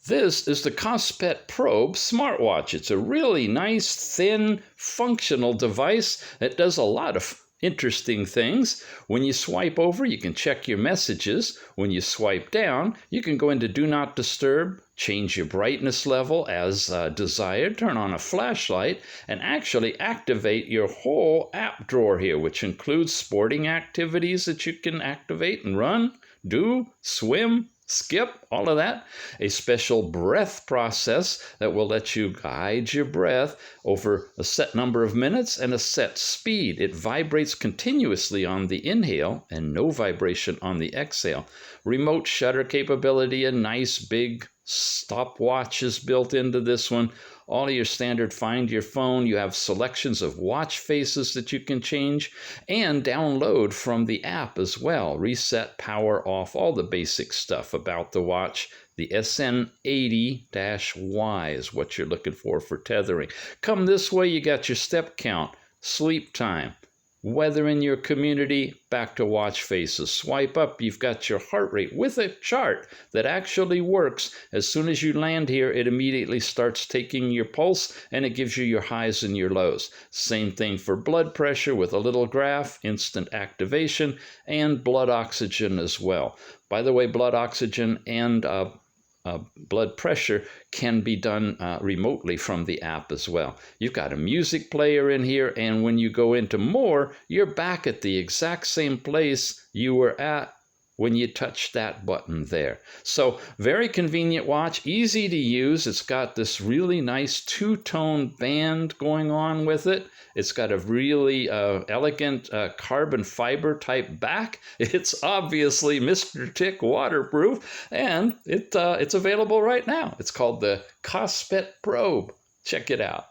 This is the Kospet Probe smartwatch. It's a really nice, thin, functional device that does a lot of interesting things. When you swipe over, you can check your messages. When you swipe down, you can go into Do Not Disturb, change your brightness level as desired, turn on a flashlight, and actually activate your whole app drawer here, which includes sporting activities that you can activate and run, do, swim, skip, all of that. A special breath process that will let you guide your breath over a set number of minutes and a set speed. It vibrates continuously on the inhale and no vibration on the exhale. Remote shutter capability, a nice big stopwatch is built into this one. All of your standard Find Your Phone. You have selections of watch faces that you can change and download from the app as well. Reset, power off, all the basic stuff about the watch. The SN80-Y is what you're looking for tethering. Come this way, you got your step count, sleep time, weather in your community, back to watch faces. Swipe up, you've got your heart rate with a chart that actually works. As soon as you land here, it immediately starts taking your pulse and it gives you your highs and your lows. Same thing for blood pressure with a little graph, instant activation, and blood oxygen as well. By the way, blood oxygen and blood pressure can be done remotely from the app as well. You've got a music player in here, and when you go into more, you're back at the exact same place you were at when you touch that button there. So very convenient watch, easy to use. It's got this really nice two-tone band going on with it. It's got a really elegant carbon fiber type back. It's obviously Mr. Tick waterproof, and it's available right now. It's called the Kospet Probe. Check it out.